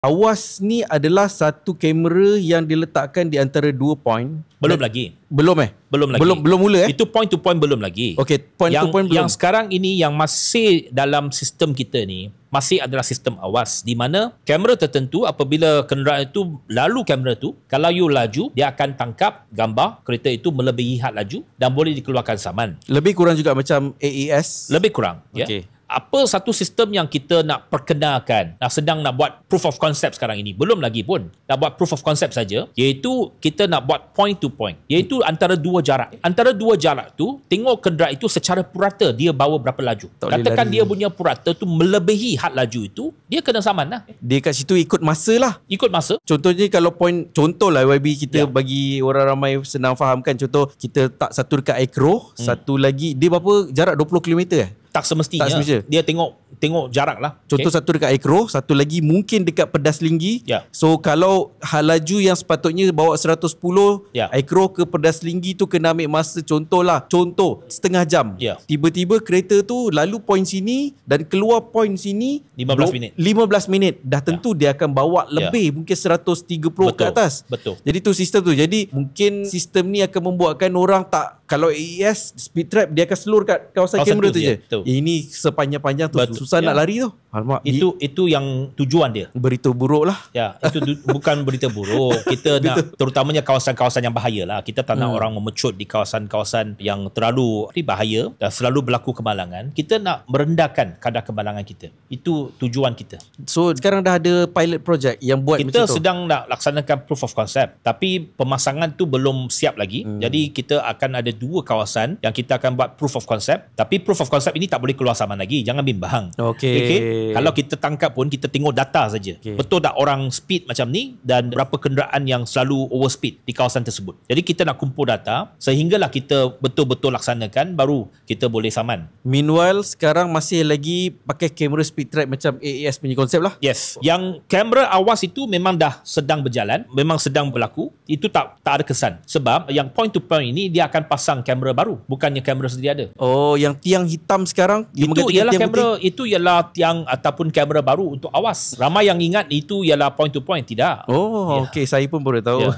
Awas ni adalah satu kamera yang diletakkan di antara 2 point. Belum lagi. Belum Belum lagi. Belum mula Itu point to point belum lagi. Okey, point to point belum. Yang sekarang ini yang masih dalam sistem kita ni masih adalah sistem awas, di mana kamera tertentu apabila kenderaan itu lalu kamera tu, kalau you laju, dia akan tangkap gambar kereta itu melebihi had laju dan boleh dikeluarkan saman. Lebih kurang juga macam AES. Lebih kurang. Okey. Ya. Apa satu sistem yang kita nak perkenalkan, sedang nak buat proof of concept sekarang ini, belum lagi pun nak buat proof of concept saja, iaitu kita nak buat point to point, iaitu antara dua jarak. Antara dua jarak tu, tengok kenderaan itu secara purata dia bawa berapa laju. Katakan dia punya purata tu melebihi had laju itu, dia kena saman lah. Dia kat situ ikut masa lah. Ikut masa. Contohnya kalau contoh lah YB kita bagi orang ramai senang fahamkan, contoh kita tak satu dekat Acro, satu lagi, dia berapa jarak 20 km Tak semestinya. Dia tengok jarak lah. Contoh satu dekat Acro, satu lagi mungkin dekat Pedas Linggi. So kalau hal laju yang sepatutnya bawa 110, Acro ke Pedas Linggi tu kena ambil masa, contoh setengah jam. Tiba-tiba kereta tu lalu point sini dan keluar point sini 15 minit. 15 minit. Dah tentu dia akan bawa lebih, mungkin 130 ke atas. Betul. Jadi tu sistem tu. Jadi mungkin sistem ni akan membuatkan orang tak, kalau AES speed trap dia akan slow kat kawasan kamera tu je. Ini sepanjang-panjang tu susah nak lari tu. Alamak, itu yang tujuan dia. Berita buruk lah. Ya, itu bukan berita buruk. Kita nak, terutamanya kawasan-kawasan yang bahaya lah. Kita tak nak orang memecut di kawasan-kawasan yang terlalu bahaya dan selalu berlaku kemalangan. Kita nak merendahkan kadar kemalangan kita. Itu tujuan kita. So sekarang dah ada pilot project yang buat kita macam tu. sedang nak laksanakan proof of concept, tapi pemasangan tu belum siap lagi. Jadi kita akan ada 2 kawasan yang kita akan buat proof of concept. Tapi proof of concept ini tak boleh keluar saman lagi. Jangan bimbang. Okey. Kalau kita tangkap pun, kita tengok data saja. Betul tak orang speed macam ni dan berapa kenderaan yang selalu overspeed di kawasan tersebut. Jadi kita nak kumpul data sehinggalah kita betul-betul laksanakan, baru kita boleh saman. Meanwhile sekarang masih lagi pakai kamera speed trap macam AES punya konsep lah. Yes. Yang kamera awas itu memang dah sedang berjalan, memang sedang berlaku. Itu tak ada kesan. Sebab yang point to point ini dia akan pasang kamera baru, bukannya kamera sedia ada. Oh, yang tiang hitam sekarang itu ialah tiang ataupun kamera baru untuk awas. Ramai yang ingat itu ialah point to point, tidak. Okey, saya pun baru tahu.